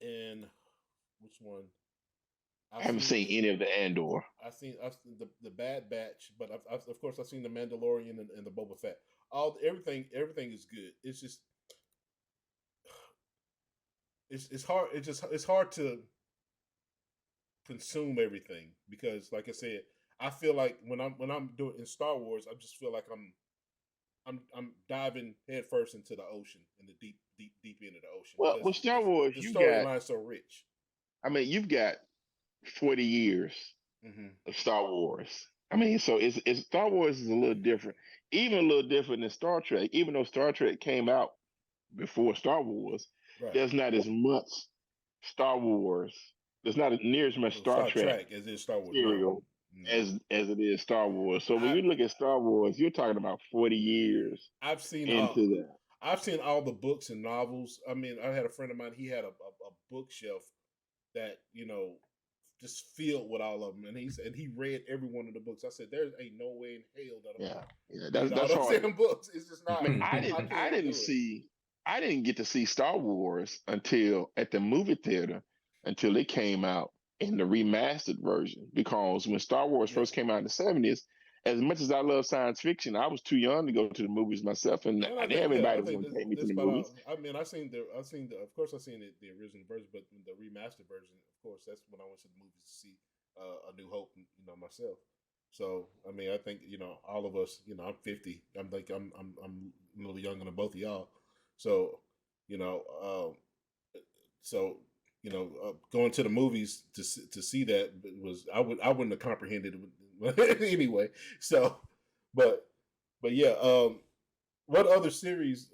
and which one? I I've haven't seen seen any of the Andor. I've seen the Bad Batch, but of course I've seen the Mandalorian and the Boba Fett. Everything is good. It's just it's hard. It's hard to consume everything because, like I said, I feel like when I'm doing in Star Wars, I just feel like I'm diving headfirst into the ocean, in the deep end of the ocean, Well, because with Star Wars, the you got. storyline's so rich. I mean, you've got 40 years Hmm. of Star Wars. I mean, so it's Star Wars is a little different, even a little different than Star Trek. Even though Star Trek came out before Star Wars, Right. there's not as much Star Wars. There's not near as much Well, Star Star Trek Trek as is Star Wars. No, material no. as it is Star Wars. So when I you look at Star Wars, you're talking about 40 years I've seen all into that. I've seen all the books and novels. I mean, I had a friend of mine. He had a bookshelf that just filled with all of them, and he read every one of the books. I said, "There's ain't no way in hell that I'm Yeah, gonna yeah, read all that's those hard. damn books. It's just I not. mean, I I can't didn't do it." see, I didn't get to see Star Wars until at the movie theater until it came out in the remastered version. Because when Star Wars Yeah, first came out in the '70s, as much as I love science fiction, I was too young to go to the movies myself, and and I didn't have I anybody think want to take me to that's the about movies. all. I mean, of course, I seen the original version, but the remastered version, of course, that's when I went to the movies to see A New Hope, myself. So, I mean, I think all of us. I'm 50. I'm a little younger than both of y'all. So, you know, so going to the movies to see that was I wouldn't have comprehended it anyway. So, but yeah. What other series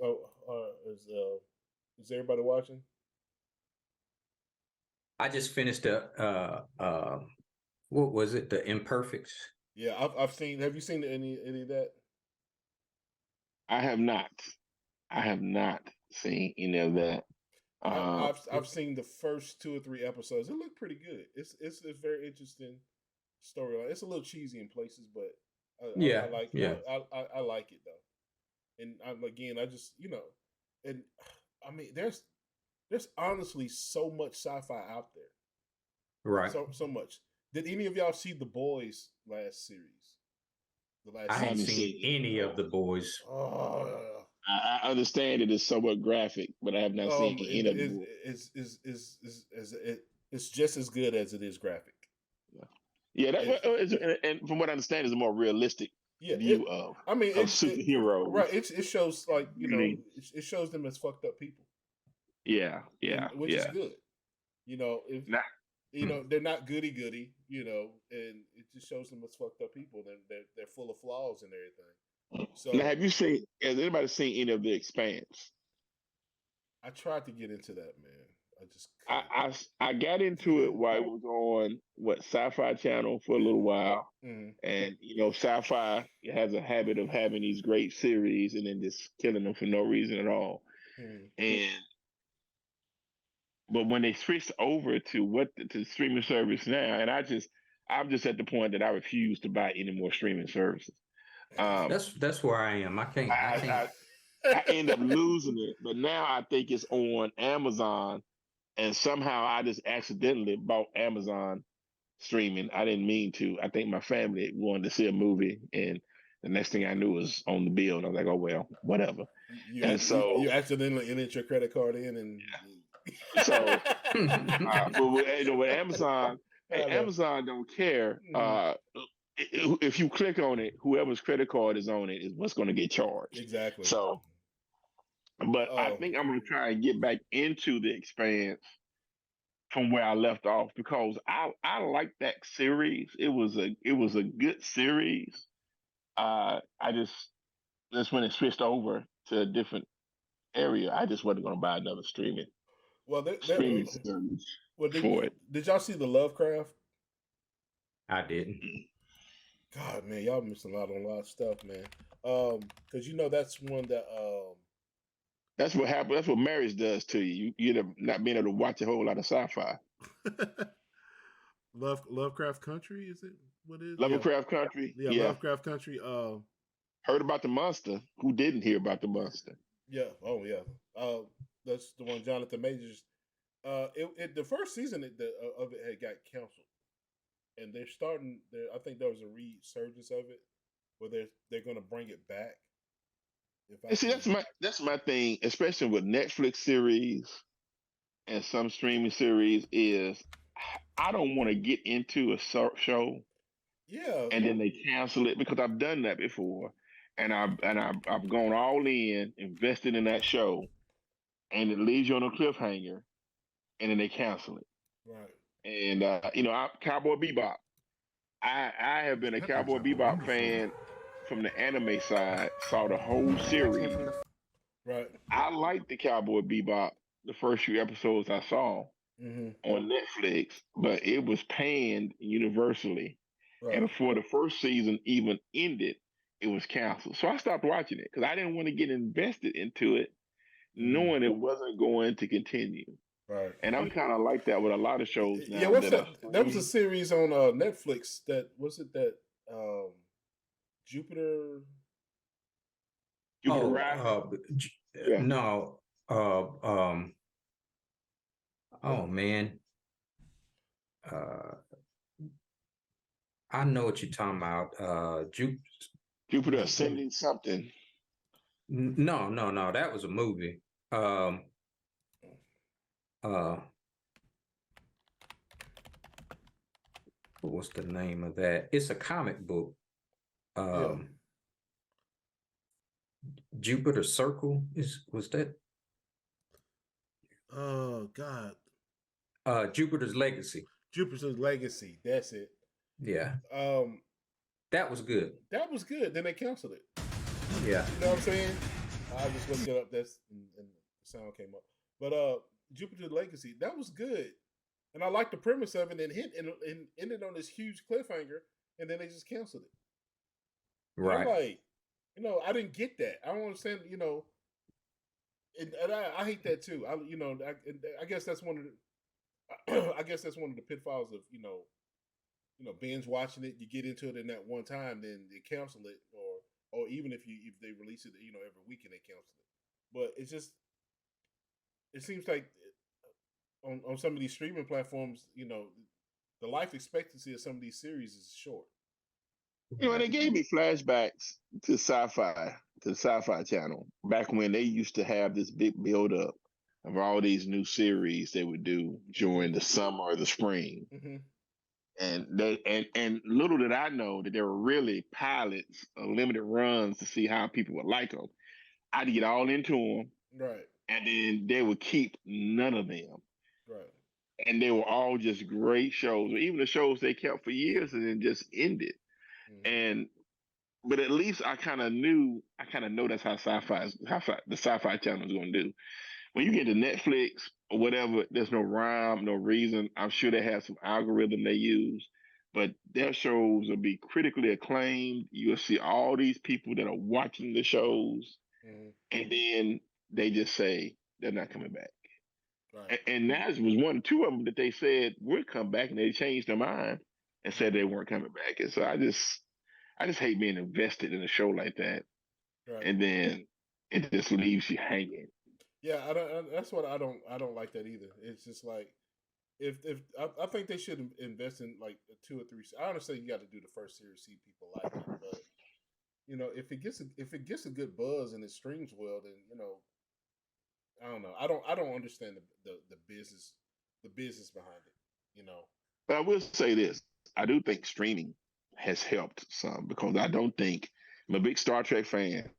is everybody watching? I just finished what was it? The Imperfects. Yeah, I've seen. Have you seen any of that? I have not. I have not seen any of that. Uh, I've seen the first two or three episodes. It looked pretty good. It's a very interesting storyline. It's a little cheesy in places, but I Yeah, like yeah. I like it though. And again, I just and I mean, there's honestly so much sci-fi out there. Right. So much. Did any of y'all see the Boys last series? The I last I hadn't haven't season? seen seen it. any of the boys. Oh, I understand it is somewhat graphic, but I have not seen it any of the movies. it's just as good as it is graphic. Yeah, yeah. It's, And from what I understand, is a more realistic yeah, view of I mean, superheroes. right. It shows like Really, it shows them as fucked up people, yeah, and yeah, which is yeah. good. If Not, they're not goody goody, and it just shows them as fucked up people. They're full of flaws and everything. now, So have you seen? Has anybody seen any of the Expanse? I tried to get into that, man. I just I, couldn't. I got into it while it was on what Sci-Fi channel for a Yeah. little while, Hmm. and Sci-Fi has a habit of having these great series and then just killing them for no reason at all. Hmm. And but when they switched over to to streaming service now, and I'm just at the point that I refuse to buy any more streaming services. Um, That's where I am. I I, can't. I I end up losing it, but now I think it's on Amazon, and somehow I just accidentally bought Amazon streaming. I didn't mean to. I think my family wanted to see a movie, and the next thing I knew was on the bill, and I was like, "Oh well, whatever." And You accidentally entered your credit card in and. so, I but with Amazon, hey, know. Amazon don't care. Mhm. If you click on it, whoever's credit card is on it is what's going to get charged. Exactly. So, but I Oh, think I'm going to try and get back into the Expanse from where I left off because I like that series. It was a good series. I just that's when it switched over to a different area. I just wasn't going to buy another well, streaming service well, for it. did y'all see the Lovecraft? I didn't. God, man, y'all missing out on a lot of stuff, man. Because that's one that That's what happened. That's what marriage does to you. You end up not being able to watch a whole lot of sci-fi. Lovecraft Country, is it? What is? Yeah, Lovecraft Country, yeah, yeah. Lovecraft Country. Heard about the monster? Who didn't hear about the monster? Yeah, oh yeah. That's the one Jonathan Majors The first season of it had got canceled, and they're starting. I think there was a resurgence of it, where they're going to bring it back. If I And see, can, that's my thing, especially with Netflix series and some streaming series. Is I don't want to get into a show yeah, and then they cancel it because I've done that before, and I've gone all in, invested in that show, and it leaves you on a cliffhanger, and then they cancel it. right. And Cowboy Bebop. I have been a Peppers Cowboy are Bebop wonderful. fan from the anime side. Saw the whole series. Right. I liked the Cowboy Bebop the first few episodes I saw Mm-hmm. on Netflix, but it was panned universally. And Right. before the first season even ended, it was canceled. So I stopped watching it because I didn't want to get invested into it, Mm-hmm. knowing it wasn't going to continue. Right. And I'm kind of like that with a lot of shows Yeah. now What's that that? are That was a streaming. series on Netflix. That was it. That um, Jupiter. Jupiter Oh, Rising. J- Yeah. no. Oh man. Uh, I know what you're talking about. Jupiter No, Ascending something. no. That was a movie. Um, uh, what's the name of that? It's a comic book. Yeah. Jupiter Circle was that? Oh God. Jupiter's Legacy. Jupiter's Legacy. That's it. Yeah, Um, that was good. that was good. Then they canceled it. Yeah. You know what I'm saying? I just looked it up. And the sound came up. But Jupiter's Legacy, that was good, and I liked the premise of it. And and ended on this huge cliffhanger, and then they just canceled it. And I'm Right. like, I didn't get that. I don't understand. And I hate that too. I guess that's one of the, I guess that's one of the pitfalls of binge watching it. You get into it in that one time, then they cancel it, or even if they release it, every week and they cancel it. But it seems like on some of these streaming platforms, the life expectancy of some of these series is short. And it gave me flashbacks to Sci-Fi, to the Sci-Fi channel, back when they used to have this big build-up of all these new series they would do during the summer or the spring. Mm-hmm. And little did I know that there were really pilots, limited runs to see how people would like them. I'd get all into them, Right. and then they would keep none of them. Right. And they were all just great shows. Even the shows they kept for years and then just ended. Mm-hmm. And but at least I kind of know that's how the Sci-Fi channel is going to do. When you get to Netflix or whatever, there's no rhyme, no reason. I'm sure they have some algorithm they use, but their shows will be critically acclaimed. You'll see all these people that are watching the shows, Mm-hmm. and then they just say they're not coming back. Right. And that was one or two of them that they said would come back, and they changed their mind and said they weren't coming back. And so I just hate being invested in a show like that, Right. and then it just leaves you hanging. Yeah, that's what I don't like that either. It's just like if I think they should invest in like a 2 or 3. I understand you got to do the first series, see people like it, but if it gets a good buzz and it streams well, then I don't know. I don't understand the business behind it. But I will say this: I do think streaming has helped some because I don't think I'm a big Star Trek fan.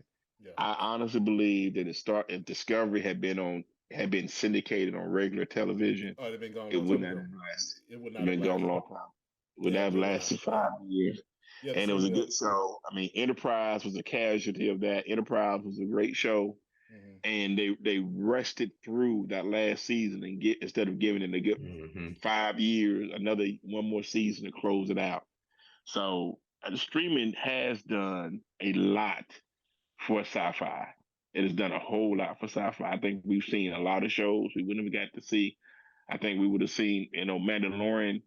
Yeah. I honestly believe that if Discovery had been syndicated on regular television, Oh, they've been gone a it long would time not ago. have lasted. It would It's not have been gone a lasted. long time. It would Yeah, have it would not. lasted Yeah. 5 years. Yeah, And it was a good show. I mean, Enterprise was a casualty of that. Enterprise was a great show, Mm-hmm. and they rushed it through that last season and instead of giving it a good Mm-hmm. 5 years, another one more season to close it out. So the streaming has done a lot for Sci-Fi. It has done a whole lot for Sci-Fi. I think we've seen a lot of shows we wouldn't have got to see. I think we would have seen, Mandalorian.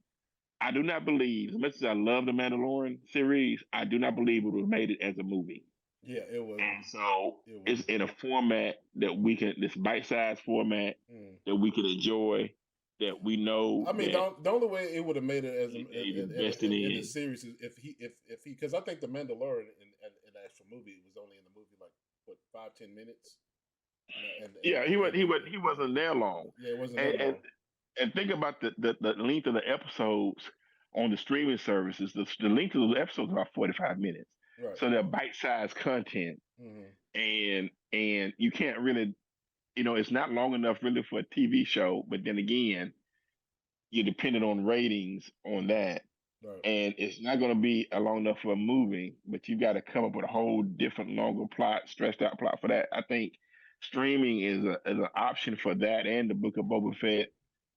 I do not believe, as much as I love the Mandalorian series, I do not believe it would have made it as a movie. Yeah, it was. And so It it's was. in a format that we can, this bite-sized format Mm. that we can enjoy. that we know I mean, that the only way it would have made it as they've invested in the in. series is if he because I think the Mandalorian in the actual movie was only in the movie like what 5-10 minutes. Yeah, he wasn't there long, Yeah, it wasn't and that long. and think about the length of the episodes on the streaming services. The length of the episodes are about 45 minutes, Right. so they're bite-sized content, Mm-hmm. and you can't really, it's not long enough really for a TV show. But then again, you're dependent on ratings on that, Right. and it's not going to be a long enough for a movie. But you got to come up with a whole different, longer plot, stressed out plot for that. I think streaming is an option for that, and the Book of Boba Fett